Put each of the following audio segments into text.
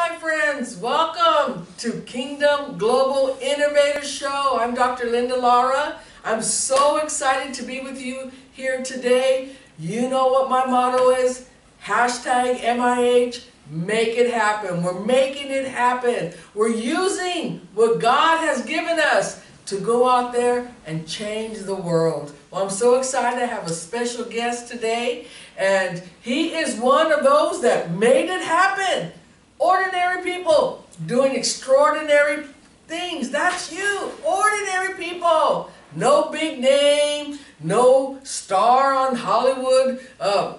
my friends. Welcome to Kingdom Global Innovators Show. I'm Dr. Linda Lara. I'm so excited to be with you here today. You know what my motto is? Hashtag MIH, make it happen. We're making it happen. We're using what God has given us to go out there and change the world. Well, I'm so excited to have a special guest today, and he is one of those that made it happen. Ordinary people doing extraordinary things. That's you. Ordinary people. No big name, no star on Hollywood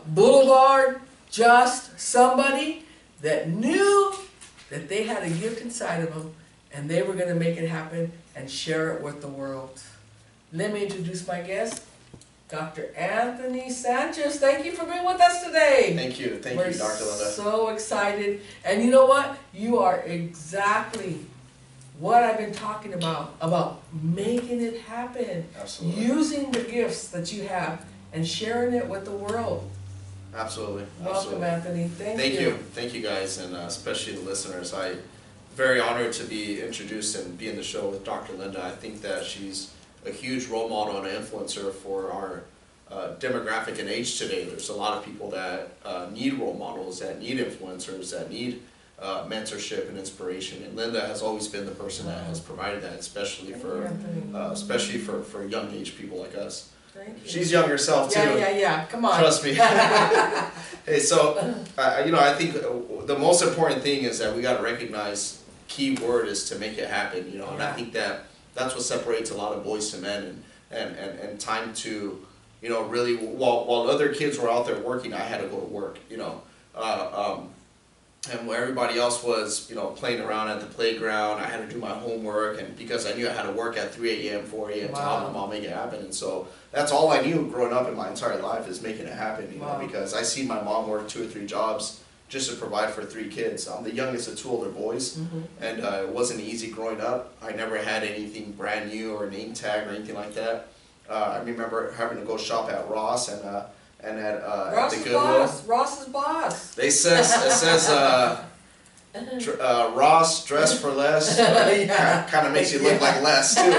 Boulevard, just somebody that knew that they had a gift inside of them and they were going to make it happen and share it with the world. Let me introduce my guest, Dr. Anthony Sanchez. Thank you for being with us today. Thank you, Dr. Linda. We're so excited. And you know what? You are exactly what I've been talking about making it happen. Absolutely. Using the gifts that you have and sharing it with the world. Absolutely. Welcome, Anthony. Thank you. Thank you guys, and especially the listeners. I'm very honored to be introduced and be in the show with Dr. Linda. I think that she's a huge role model and an influencer for our demographic and age today. There's a lot of people that need role models, that need influencers, that need mentorship and inspiration, and Linda has always been the person that has provided that, especially for young age people like us. Thank you. She's young herself too. Yeah. Come on. Trust me. Hey, so I think the most important thing is that we got to recognize key word is to make it happen. And I think that's what separates a lot of boys to men, and time to really while other kids were out there working, I had to go to work. And where everybody else was, playing around at the playground, I had to do my homework, and because I knew I had to work at 3 a.m., 4 a.m. to help my mom make it happen. And so that's all I knew growing up in my entire life is making it happen, because I seen my mom work 2 or 3 jobs just to provide for 3 kids. I'm the youngest of 2 older boys, and it wasn't easy growing up. I never had anything brand new or name tag or anything like that. I remember having to go shop at Ross and at the Goodwill. Ross's boss. It says Ross, dress for less. Kind of makes you look like less too,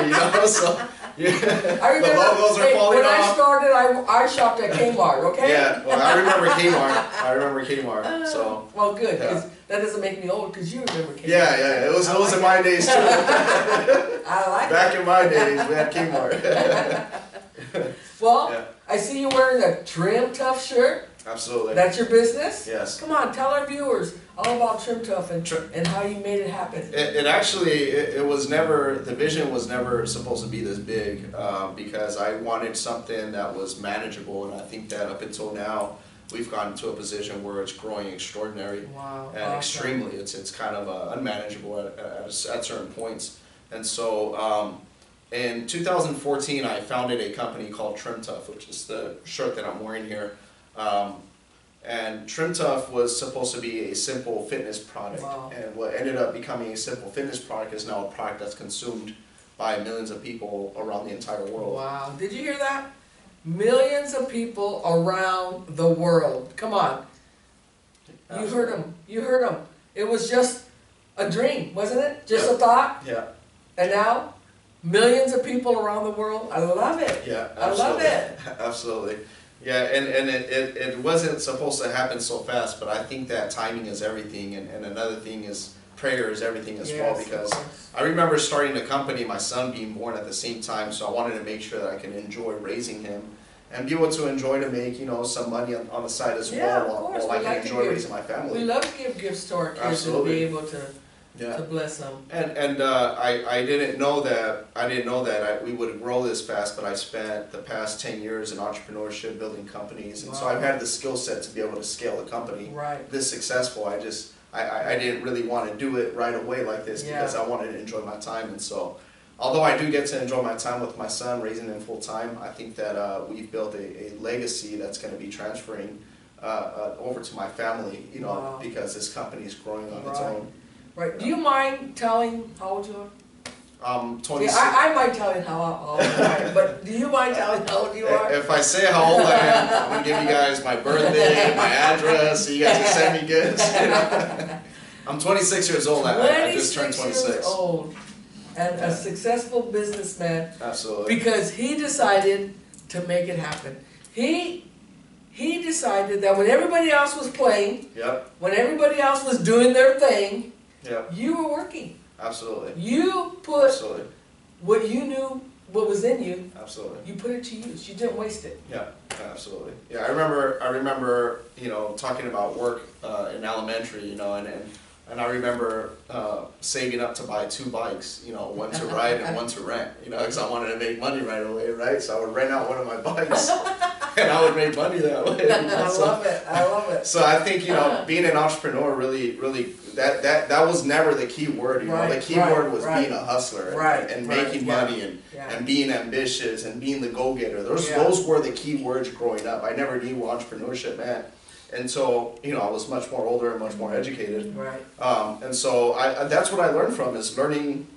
So I remember, the logos are falling when off. I started, I shopped at Kmart. Okay. Yeah, well, I remember Kmart. So well, good, because that doesn't make me old, because you remember Kmart. Yeah. It was in my days too. I like Back in my days, we had Kmart. Well, I see you wearing a Trimtuf shirt. Absolutely. That's your business? Yes. Come on, tell our viewers all about Trimtuf and how you made it happen. It was never, the vision was never supposed to be this big, because I wanted something that was manageable, and I think that up until now we've gotten to a position where it's growing extraordinary. Wow. And awesome. extremely. It's kind of unmanageable at certain points. And so in 2014, I founded a company called Trimtuf, which is the shirt that I'm wearing here. And Trimtuf was supposed to be a simple fitness product. Wow. And what ended up becoming a simple fitness product is now a product that's consumed by millions of people around the entire world. Wow. Did you hear that? Millions of people around the world. Come on. You heard them. You heard them. It was just a dream, wasn't it? Just a thought? Yeah. And now? Millions of people around the world. I love it. Yeah, absolutely. I love it. Absolutely. Yeah, and it wasn't supposed to happen so fast, but I think that timing is everything, and another thing is prayer is everything as well, because I remember starting the company, my son being born at the same time, so I wanted to make sure that I can enjoy raising him and be able to enjoy to make some money on the side as well, while I can enjoy raising my family. We love to give gifts to our kids and be able to bless them. And I didn't know that we would grow this fast, but I spent the past 10 years in entrepreneurship, building companies, and so I've had the skill set to be able to scale a company this successful. I didn't really want to do it right away like this, because I wanted to enjoy my time. And so although I do get to enjoy my time with my son, raising him full time, I think that we've built a legacy that's going to be transferring over to my family, because this company is growing on its own. Right. Do you mind telling how old you are? 26. Yeah, I might tell you how old you are, but do you mind telling how old you are? If I say how old I am, I'm going to give you guys my birthday, my address, so you guys can send me gifts. I'm 26 years old. I just turned 26. Years old, and a successful businessman. Absolutely. Because he decided to make it happen. He decided that when everybody else was playing, yep, when everybody else was doing their thing, yep, you were working. Absolutely. You put absolutely. What you knew, what was in you. Absolutely. You put it to use. You didn't waste it. Yeah, absolutely. Yeah, I remember, talking about work in elementary, and I remember saving up to buy 2 bikes, one to ride and one to rent, because I wanted to make money right away, right? So I would rent out one of my bikes, and I would make money that way. I love it. So I think, being an entrepreneur really, that was never the key word. The key word was being a hustler and making money and being ambitious and being the go-getter. Those were the key words growing up. I never knew what entrepreneurship meant. And so, I was much more older and much more educated. Right. And so that's what I learned learning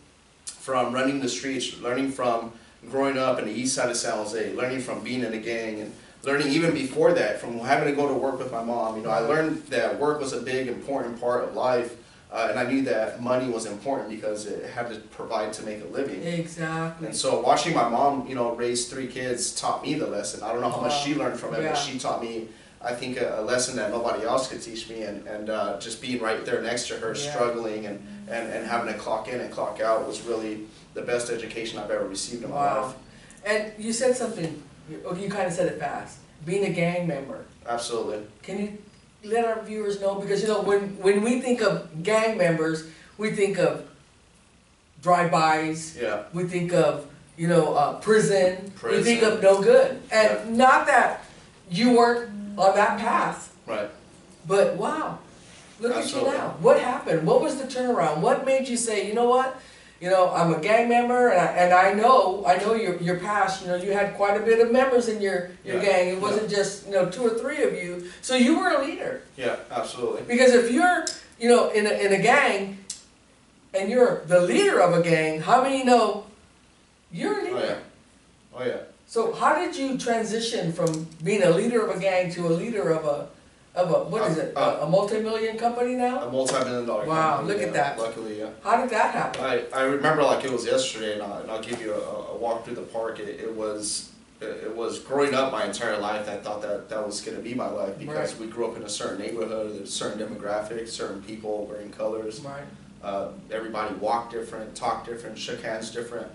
from running the streets, learning from growing up in the east side of San Jose, learning from being in a gang, and learning even before that from having to go to work with my mom. I learned that work was a big, important part of life. And I knew that money was important because it had to provide to make a living. Exactly. And so watching my mom, raise 3 kids taught me the lesson. I don't know how much she learned from it, but she taught me, I think, a lesson that nobody else could teach me. And just being right there next to her, struggling and having to clock in and clock out was really the best education I've ever received in my life. And you said something, you kind of said it fast, being a gang member. Absolutely. Can you let our viewers know? Because, when we think of gang members, we think of drive-bys. Yeah. We think of, prison. We think of no good. And not that you weren't on that path. Right. But wow, look at you now. What happened? What was the turnaround? What made you say, you know what? I'm a gang member, and I know your past. You had quite a bit of members in your gang. It wasn't just 2 or 3 of you. So you were a leader. Yeah, absolutely. Because if you're in a gang, and you're the leader of a gang, how many know you're a leader? Oh yeah. So how did you transition from being a leader of a gang to a leader of a what is it? A multi-million company now? A multi-million-dollar company. Wow, look at that. Luckily, yeah. How did that happen? I remember like it was yesterday, and I'll give you a walk through the park. It was growing up my entire life. I thought that was going to be my life because we grew up in a certain neighborhood, there's certain demographics, certain people wearing colors. Right. Everybody walked different, talked different, shook hands different.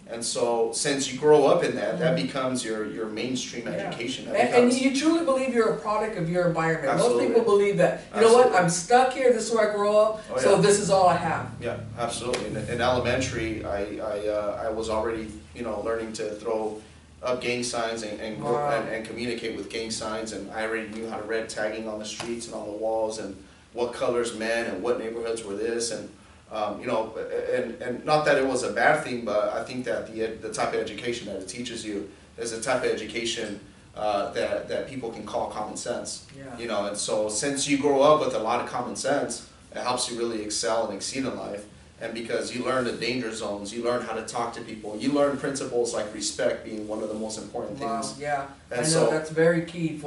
And so, since you grow up in that becomes your mainstream education. And you truly believe you're a product of your environment. Absolutely. Most people believe that, you know what, I'm stuck here, this is where I grow up, so this is all I have. Yeah, absolutely. In elementary, I was already, learning to throw up gang signs and communicate with gang signs, and I already knew how to read tagging on the streets and on the walls, and what colors meant, and what neighborhoods were this, and and not that it was a bad thing, but I think that the type of education that it teaches you is the type of education that people can call common sense. Yeah. And so since you grow up with a lot of common sense, it helps you really excel and exceed in life. And because you learn the danger zones, you learn how to talk to people, you learn principles like respect being one of the most important things. Yeah, and I know that's very key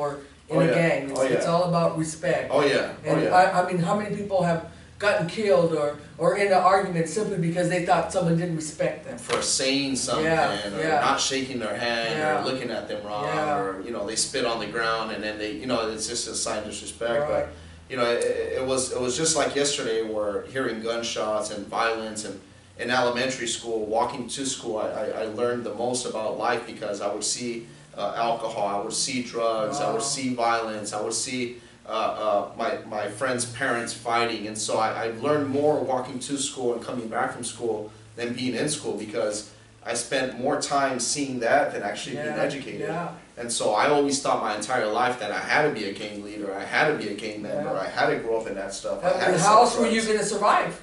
in a gang. It's all about respect. Oh yeah. And I mean, how many people have gotten killed or in an argument simply because they thought someone didn't respect them for saying something, or not shaking their hand, or looking at them wrong, or they spit on the ground, and then they it's just a sign of disrespect. But it was just like yesterday, where hearing gunshots and violence, and in elementary school, walking to school, I learned the most about life because I would see alcohol, I would see drugs, I would see violence, I would see my friends' parents fighting, and so I learned more walking to school and coming back from school than being in school, because I spent more time seeing that than actually being educated. And so I always thought my entire life that I had to be a gang leader, I had to be a gang member, I had to grow up in that stuff. And how else were you going to survive?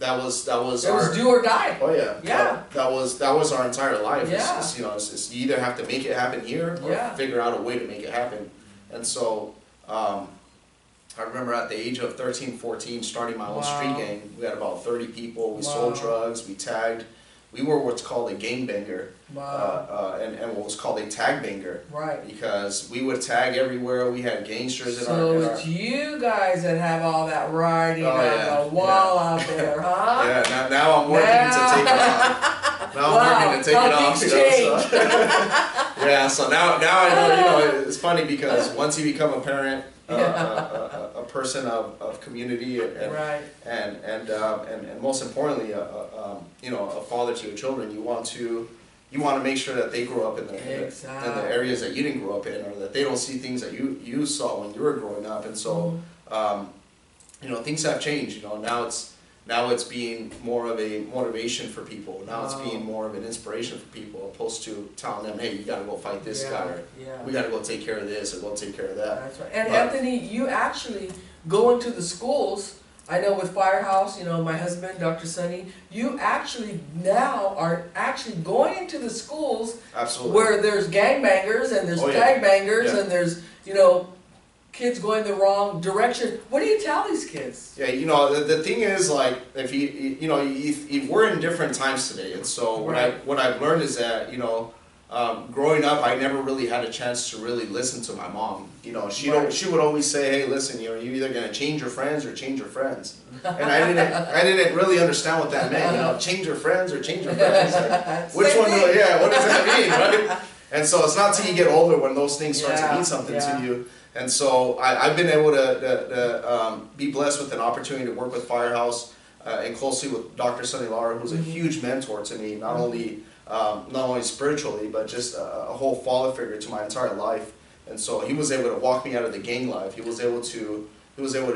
That was it was do or die. Oh yeah. That was our entire life. Yeah. It's you either have to make it happen here or figure out a way to make it happen. And so I remember at the age of 13, 14, starting my own street gang. We had about 30 people. We sold drugs, we tagged, we were what's called a gangbanger, wow. and what was called a tag banger. Right. Because we would tag everywhere. We had gangsters in our. So it's you guys that have all that writing on the wall out there, huh? Yeah. Now I'm working to take it off. Now I'm working to take it off. So. Yeah. So now I know. You know, it's funny because once you become a parent, a person of community, and most importantly, you know, a father to your children, you want to make sure that they grow up in the areas that you didn't grow up in, or that they don't see things that you saw when you were growing up. And so, you know, things have changed. You know, now it's being more of a motivation for people. Now it's being more of an inspiration for people, opposed to telling them, hey, you got to go fight this guy, or we got to go take care of this, or go take care of that. That's right. And Anthony, you actually go into the schools. I know with Firehouse, you know, my husband, Dr. Sonny, you actually now are actually going into the schools where there's gangbangers and there's tag bangers and there's, you know, kids going the wrong direction. What do you tell these kids? Yeah, you know, the thing is, like, if you know, we're in different times today, and so what I've learned is that, you know, growing up, I never really had a chance to really listen to my mom. You know, she would always say, "Hey, listen, you know, you're either gonna change your friends or change your friends." And I didn't really understand what that meant. You know, change your friends or change your friends. Like, which one? What does that mean, right? And so it's not till you get older when those things start to mean something to you. And so I've been able to be blessed with an opportunity to work with Firehouse and closely with Dr. Sonny Lara, who's a huge mentor to me, not only spiritually, but just a whole father figure to my entire life. And so he was able to walk me out of the gang life. He was able to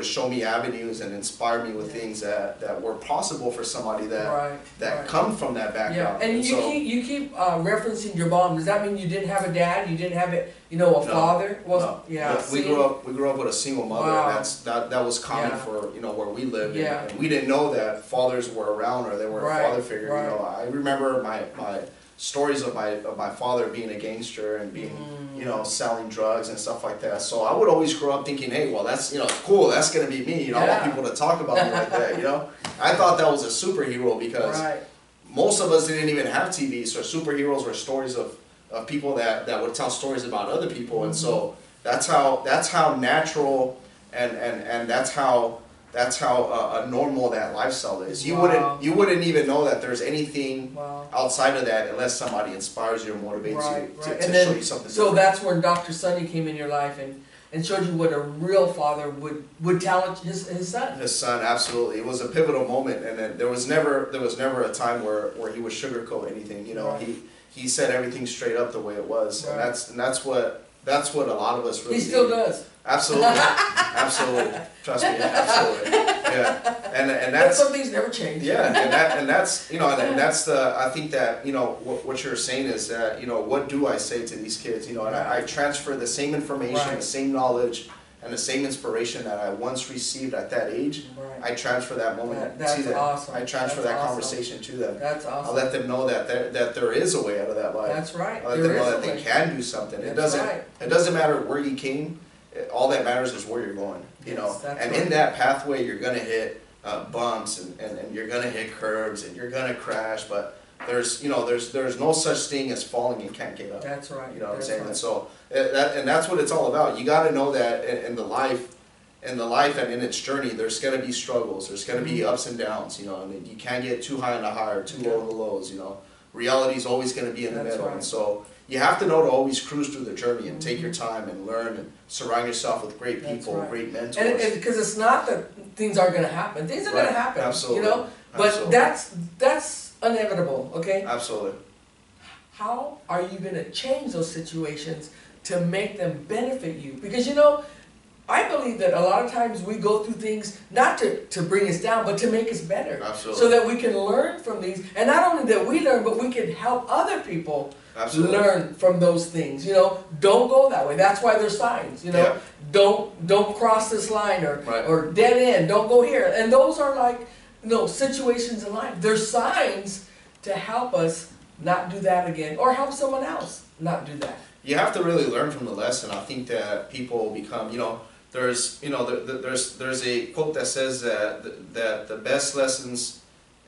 show me avenues and inspire me with things that were possible for somebody that come from that background. Yeah. And you keep referencing your mom. Does that mean you didn't have a dad? You didn't have a father? Well, no. Yeah. We grew up with a single mother. Wow. And that was common for, you know, where we lived. Yeah. And we didn't know that fathers were around, or they were a father figure. You know, I remember my stories of my father being a gangster and being, you know, selling drugs and stuff like that. So I would always grow up thinking, hey, well, that's, you know, cool, that's gonna be me. You know, I want people to talk about me like that. You know, I thought that was a superhero because most of us didn't even have TV, so superheroes were stories of people that would tell stories about other people, and so that's how natural and that's how normal that lifestyle is. You wouldn't even know that there's anything outside of that unless somebody inspires you or motivates you to show you something. So that's when Dr. Sonny came in your life and showed you what a real father would tell his son. His son, absolutely. It was a pivotal moment, and then there was never a time where he would sugarcoat anything. You know, he said everything straight up the way it was, and that's what a lot of us really. He still does. Absolutely, absolutely. Trust me, absolutely. Yeah, and that's some things never change. Yeah, and that's, you know, and that's I think that, you know, what you're saying is that, you know, what do I say to these kids? You know, and I transfer the same information, the same knowledge, and the same inspiration that I once received at that age. I transfer that moment to them. Awesome. I transfer that conversation to them. That's awesome. I'll let them know that there is a way out of that life. That's right. I'll let them know that they can do something. It doesn't matter where you came. All that matters is where you're going. You know, and in that pathway, you're gonna hit bumps and you're gonna hit curves and you're gonna crash, but there's no such thing as falling and can't get up. That's right. You know what I'm saying? And so that's what it's all about. You got to know that in the life and in its journey, there's gonna be struggles. There's gonna be ups and downs. You know, and you can't get too high on the high or too low on the lows. You know, reality is always gonna be in the middle, and so you have to know to always cruise through the journey and take your time and learn and surround yourself with great people, great mentors. And because it's not that things aren't going to happen. Things are going to happen. Absolutely. You know, but that's inevitable. Okay. Absolutely. How are you going to change those situations to make them benefit you? Because, you know, I believe that a lot of times we go through things not to bring us down, but to make us better. Absolutely. So that we can learn from these, and not only that we learn, but we can help other people learn from those things. You know, don't go that way. That's why there's signs. You know, don't cross this line or dead end. Don't go here. And those are like, you know, situations in life. There's signs to help us not do that again, or help someone else not do that. You have to really learn from the lesson. I think that people become, you know, there's a quote that says that the best lessons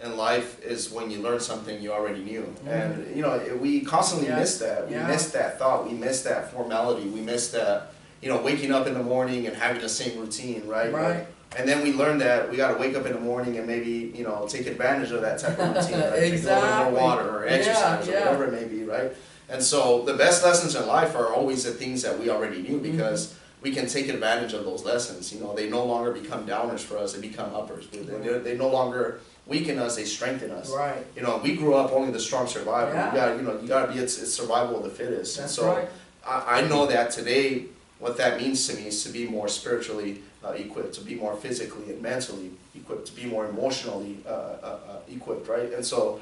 in life is when you learn something you already knew. And you know, we constantly miss that. We miss that thought. We miss that formality. We miss that, you know, waking up in the morning and having the same routine, right? Right. And then we learn that we got to wake up in the morning and maybe, you know, take advantage of that type of routine, right? Exactly. More water or exercise or whatever it may be, right? And so the best lessons in life are always the things that we already knew, because we can take advantage of those lessons. You know, they no longer become downers for us; they become uppers. They no longer weaken us; they strengthen us. Right. You know, we grew up only the strong survival. Yeah. You got to be it's survival of the fittest. That's and so right. I know that today, what that means to me is to be more spiritually equipped, to be more physically and mentally equipped, to be more emotionally equipped, right? And so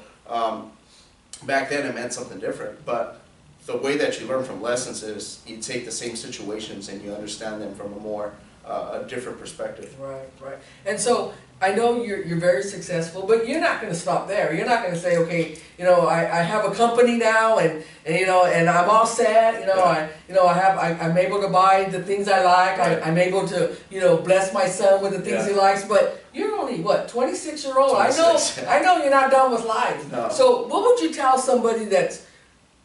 back then it meant something different, but the way that you learn from lessons is you take the same situations and you understand them from a more a different perspective. Right, right. And so I know you're very successful, but you're not going to stop there. You're not going to say, okay, you know, I have a company now, and you know, and I'm all set. You know, I'm able to buy the things I like. Right. I'm able to, you know, bless my son with the things he likes. But you're only what, 26-year-old? 26. I know you're not done with life. No. So what would you tell somebody that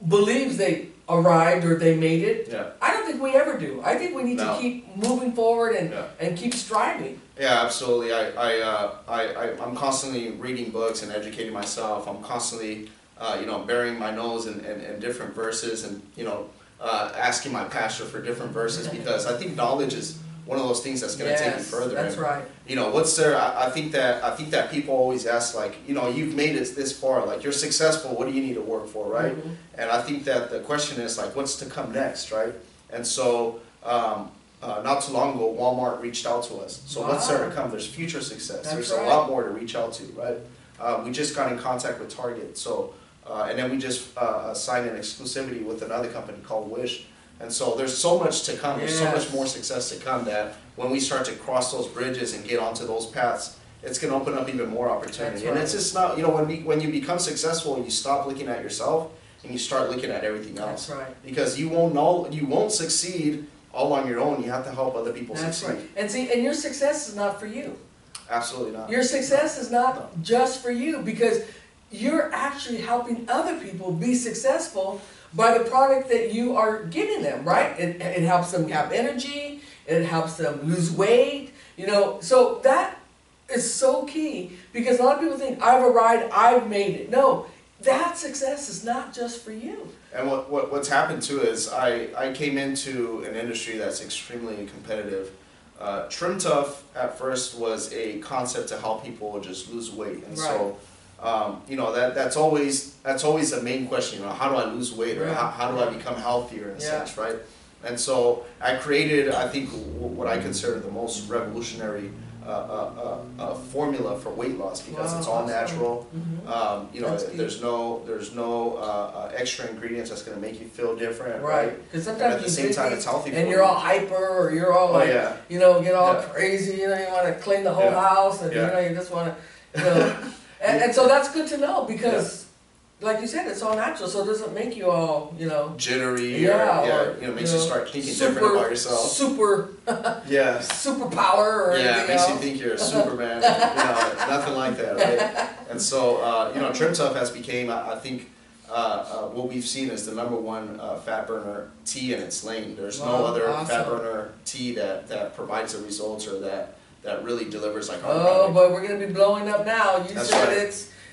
believes they arrived or they made it? Yeah. I don't think we ever do. I think we need to keep moving forward and keep striving. Yeah, absolutely. I'm constantly reading books and educating myself. I'm constantly, you know, burying my nose in different verses, and you know, asking my pastor for different verses, because I think knowledge is one of those things that's going to take you further. That's right. You know, what's there? I think that people always ask, like, you know, you've made it this far, like you're successful. What do you need to work for, right? And I think that the question is like, what's to come next, right? And so, not too long ago, Walmart reached out to us. So what's there to come? There's future success. There's a lot more to reach out to, right? We just got in contact with Target. So, and then we just signed an exclusivity with another company called Wish. And so there's so much to come. There's so much more success to come, that when we start to cross those bridges and get onto those paths, it's going to open up even more opportunity. And it's just not, you know, when you become successful, you stop looking at yourself and you start looking at everything else. That's right. Because you won't succeed all on your own. You have to help other people succeed. Right. And see, and your success is not for you. Absolutely not. Your success is not just for you, because you're actually helping other people be successful by the product that you are giving them, right? It helps them have energy, it helps them lose weight, you know, so that is so key, because a lot of people think, I've arrived, I've made it. No, that success is not just for you. And what's happened too is I came into an industry that's extremely competitive. Trimtuf at first was a concept to help people just lose weight, and so you know, that's always the main question. You know, how do I lose weight, or how do I become healthier in a sense, right? And so I created, I think, what I consider the most revolutionary formula for weight loss, because it's all natural. You know, there's no extra ingredients that's going to make you feel different, right? Because sometimes at the same time, it's healthy. And you're all hyper, or you're all you know, get all crazy. You know, you want to clean the whole house, and you know, you just want to, you know. And so that's good to know, because, like you said, it's all natural, so it doesn't make you all, you know, jittery, or you know, makes you start thinking different about yourself. Superpower, or it makes you think you're a Superman. You know, it's nothing like that, right? And so, you know, Trimtuf has became, I think, what we've seen is the #1 fat burner tea in its lane. There's no other fat burner tea that provides the results, or that really delivers like our product. But we're going to be blowing up now. You said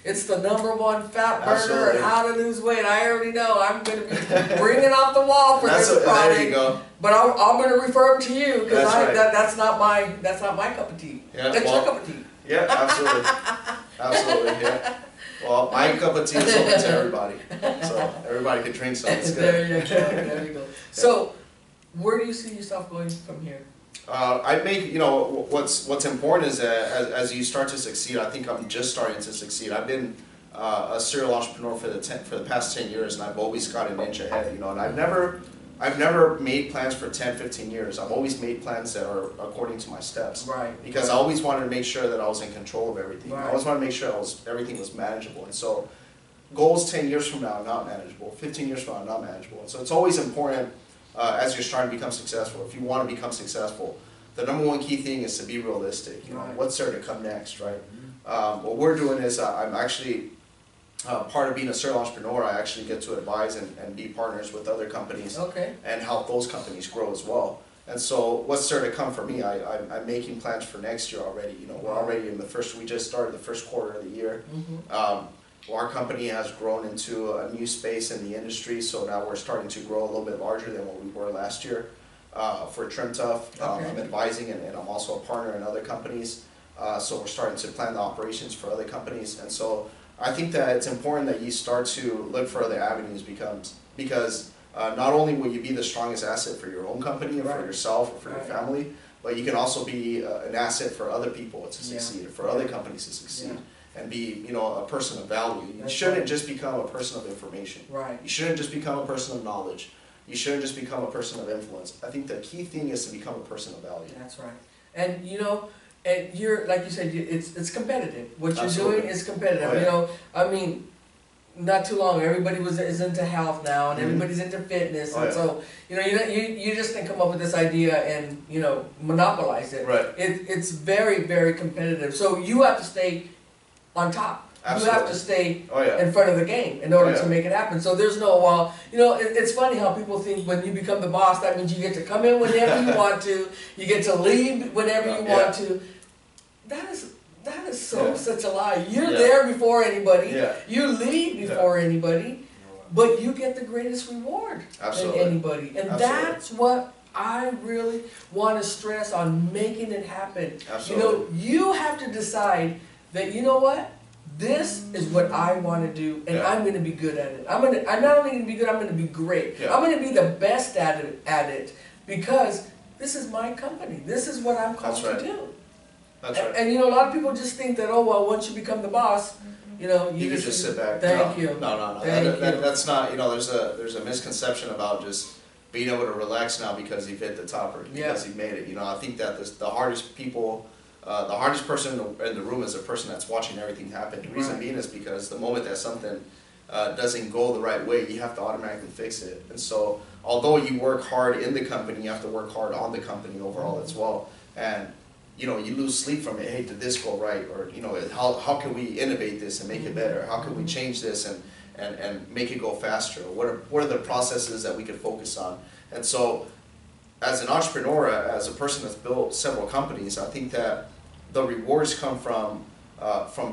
it's the #1 fat burner and how to lose weight. I already know. I'm going to be bringing off the wall for this product. There you go. But I'm going to refer them to you, because that's not my cup of tea. That's your cup of tea. Yeah, absolutely. Absolutely, yeah. Well, my cup of tea is open to everybody, so everybody can drink some. It's good. There you go. There you go. So, where do you see yourself going from here? I make, you know, what's important is that as you start to succeed, I think I'm just starting to succeed. I've been a serial entrepreneur for the past 10 years, and I've always got an inch ahead, you know, and I've never made plans for 10, 15 years. I've always made plans that are according to my steps. Right. Because I always wanted to make sure that I was in control of everything. Right. I always wanted to make sure everything was manageable. And so goals 10 years from now are not manageable. 15 years from now are not manageable. And so it's always important, as you're starting to become successful, if you want to become successful, the #1 key thing is to be realistic. You know, what's there to come next, right? What we're doing is I'm actually part of being a serial entrepreneur. I actually get to advise and be partners with other companies and help those companies grow as well. And so what's starting to come for me, I'm making plans for next year already. You know, we're already in we just started the first quarter of the year. Our company has grown into a new space in the industry, so now we're starting to grow a little bit larger than what we were last year. For Trimtuf, I'm advising and I'm also a partner in other companies. So we're starting to plan the operations for other companies. And so I think that it's important that you start to look for other avenues because not only will you be the strongest asset for your own company or for yourself or for your family, but you can also be an asset for other people to succeed, or for other companies to succeed. And be, you know, a person of value. You shouldn't just become a person of information. You shouldn't just become a person of knowledge. You shouldn't just become a person of influence. I think the key thing is to become a person of value. That's right. And you know, and you're, like you said, it's competitive. What you're doing is competitive. You know, I mean, not too long, everybody is into health now, and everybody's into fitness, and so you know, you just can come up with this idea and, you know, monopolize it. It's very, very competitive. So you have to stay on top. You have to stay in front of the game in order to make it happen. So there's no, well, you know, it's funny how people think when you become the boss, that means you get to come in whenever you want to, you get to leave whenever you want to. That is such a lie. You're there before anybody. You leave before anybody, but you get the greatest reward than anybody. And that's what I really want to stress on, making it happen. You know, you have to decide that, you know what, this is what I want to do, and I'm going to be good at it. I'm not only going to be good, I'm going to be great. I'm going to be the best at it because this is my company. This is what I'm called to do. And you know, a lot of people just think that, oh well, once you become the boss, you know, you can just sit back. Thank you. No. That's not. You know, there's a misconception about just being able to relax now because you've hit the top or because you've made it. You know, I think that the hardest person in the room is the person that's watching everything happen. The reason being is because the moment that something doesn't go the right way, you have to automatically fix it. And so, although you work hard in the company, you have to work hard on the company overall as well. And you know, you lose sleep from it. Hey, did this go right? Or, you know, how can we innovate this and make it better? How can we change this and make it go faster? What are the processes that we could focus on? And so, as an entrepreneur, as a person that's built several companies, I think that the rewards come from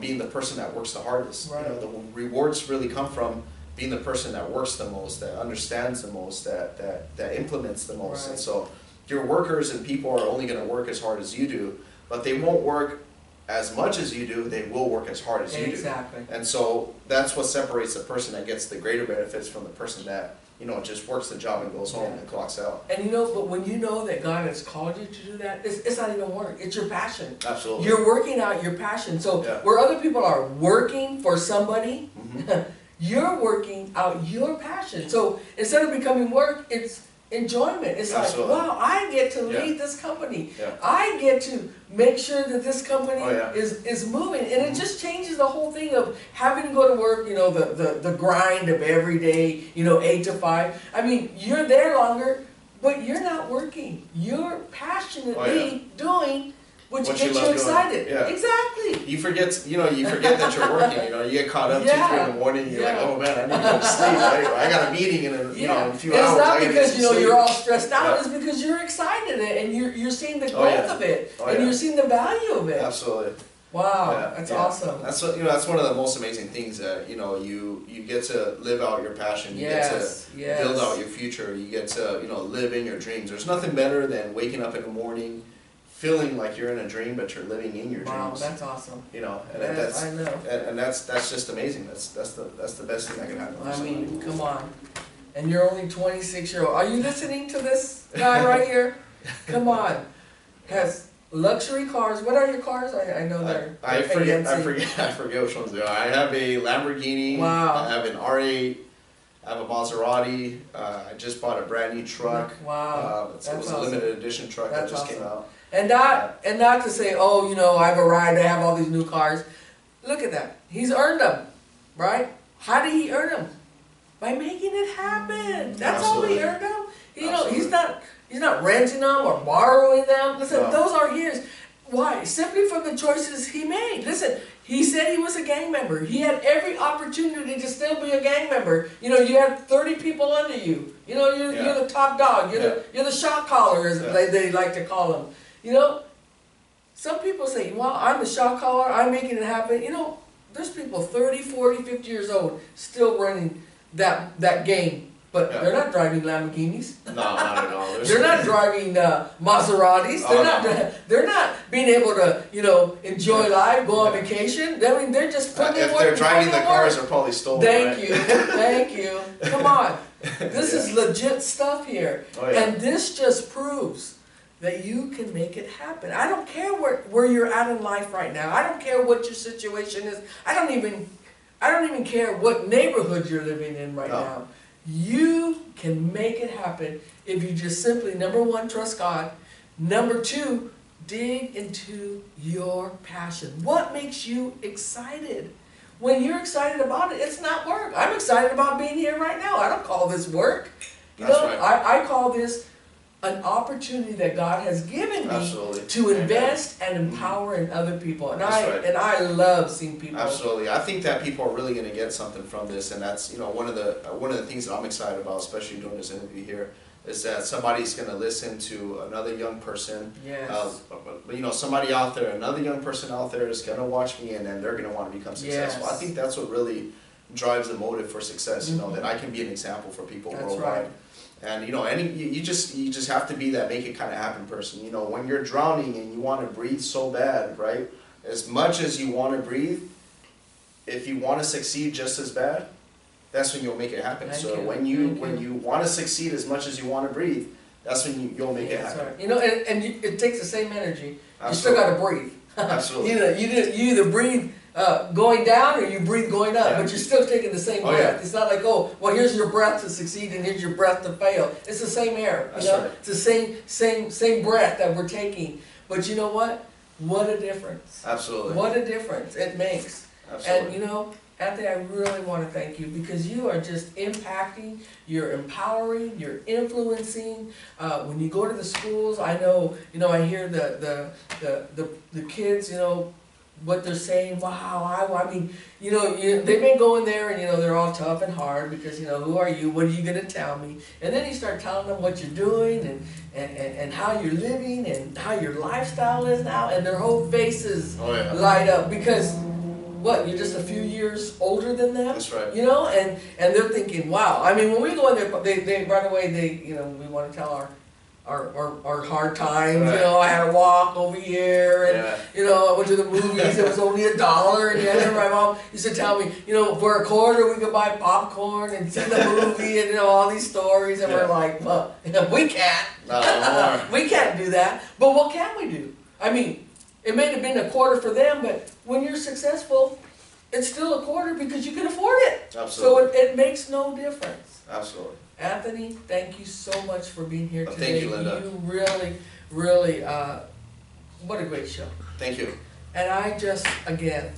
being the person that works the hardest. You know, the rewards really come from being the person that works the most, that understands the most, that implements the most. And so, your workers and people are only going to work as hard as you do, but they won't work as much as you do. They will work as hard as you do. And so that's what separates the person that gets the greater benefits from the person that, you know, just works the job and goes home and clocks out. And you know, but when you know that God has called you to do that, it's not even work. It's your passion. Absolutely. You're working out your passion. So where other people are working for somebody, you're working out your passion. So instead of becoming work, it's enjoyment. It's like, wow, I get to lead this company. I get to make sure that this company is moving. And it just changes the whole thing of having to go to work, you know, the grind of every day, you know, 8 to 5. I mean, you're there longer, but you're not working. You're passionately doing what gets you excited. Exactly. You forget that you're working. You know, you get caught up 2, 3 in the morning. You're like, oh man, I need to go to sleep. I got a meeting in a few hours. It's not because you're all stressed out. It's because you're excited and you're seeing the growth of it and you're seeing the value of it. Absolutely. Wow, that's awesome. That's what, you know. That's one of the most amazing things that, you know, you get to live out your passion. You get to build out your future. You get to, you know, live in your dreams. There's nothing better than waking up in the morning, feeling like you're in a dream, but you're living in your dreams. Wow, that's awesome. You know, and that's that's just amazing. That's the best thing that can happen. I mean, come on. And you're only 26-year-old. Are you listening to this guy right here? Come on. Has luxury cars. What are your cars? I know they're. I forget which ones they are. I have a Lamborghini. Wow. I have an R8. I have a Maserati. I just bought a brand new truck. Wow. It was a limited edition truck that just came out. And not to say, oh, you know, I've arrived, I have all these new cars. Look at that. He's earned them, right? How did he earn them? By making it happen. That's all he earned them. You know, he's not renting them or borrowing them. Listen, those are his. Why? Simply from the choices he made. Listen, he said he was a gang member. He had every opportunity to still be a gang member. You know, you had 30 people under you. You know, you're the top dog. You're the shot caller, as they like to call him. You know, some people say, well, I'm the shot caller. I'm making it happen. You know, there's people 30, 40, 50 years old still running that game. But they're not driving Lamborghinis. No, not at all. They're not driving Maseratis. They're not being able to, you know, enjoy life, go on vacation. I mean, they're just putting in work. If they're driving the cars, they're probably stolen. Thank you. Come on. This is legit stuff here. Oh, yeah. And this just proves that you can make it happen. I don't care where you're at in life right now. I don't care what your situation is. I don't even care what neighborhood you're living in right now. You can make it happen if you just simply, number one, trust God. Number two, dig into your passion. What makes you excited? When you're excited about it, it's not work. I'm excited about being here right now. I don't call this work. That's right. I call this an opportunity that God has given me to invest and empower in other people. And I love seeing people. Absolutely. I think that people are really going to get something from this, and that's, you know, one of the things that I'm excited about, especially doing this interview here, is that somebody's going to listen to another young person. Yes. You know, somebody out there, another young person out there is going to watch me, and then they're going to want to become successful. Yes. I think that's what really drives the motive for success. You know, that I can be an example for people worldwide. Right. And you know, you just have to be that make it kind of happen person. You know, when you're drowning and you want to breathe so bad, right? As much as you want to breathe, if you want to succeed just as bad, that's when you'll make it happen. When you want to succeed as much as you want to breathe, that's when you'll make it happen. Right. You know, and it takes the same energy. Absolutely. You still got to breathe. Absolutely. You either breathe going down or you breathe going up, but you're still taking the same breath. It's not like, oh, well, here's your breath to succeed and here's your breath to fail. It's the same air. You know? It's the same breath that we're taking. But you know what? What a difference. Absolutely. What a difference it makes. Absolutely. And you know, Anthony, I really want to thank you because you are just impacting, you're empowering, you're influencing. When you go to the schools, I know, you know, I hear the kids, you know, what they're saying. Wow, I mean, you know, they may go in there and, you know, they're all tough and hard because, you know, who are you? What are you going to tell me? And then you start telling them what you're doing and how you're living and how your lifestyle is now, and their whole faces light up because, what, you're just a few years older than them? That's right. You know, and they're thinking, wow. I mean, when we go in there, they right away, you know, we want to tell our hard times. Right. You know, I had to walk over here, and you know, I went to the movies. It was only $1, and then my mom used to tell me, you know, for $0.25 we could buy popcorn and see the movie, and you know, all these stories, and we're like, well, we can't. We can't do that. But what can we do? I mean, it may have been $0.25 for them, but when you're successful, it's still $0.25 because you can afford it. Absolutely. So it makes no difference. Absolutely. Anthony, thank you so much for being here today. Thank you, Linda. You really, really, what a great show. Thank you. And I just, again,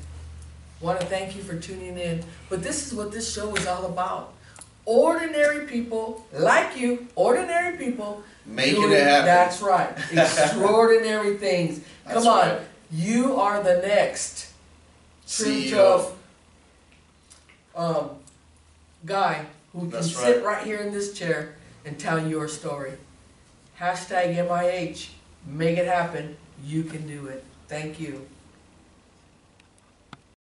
want to thank you for tuning in. But this is what this show is all about. Ordinary people like you, ordinary people, making it happen. That's right. Extraordinary things. Come on. You are the next Trimtuf guy who can sit right here in this chair and tell your story. #MIH. Make it happen. You can do it. Thank you.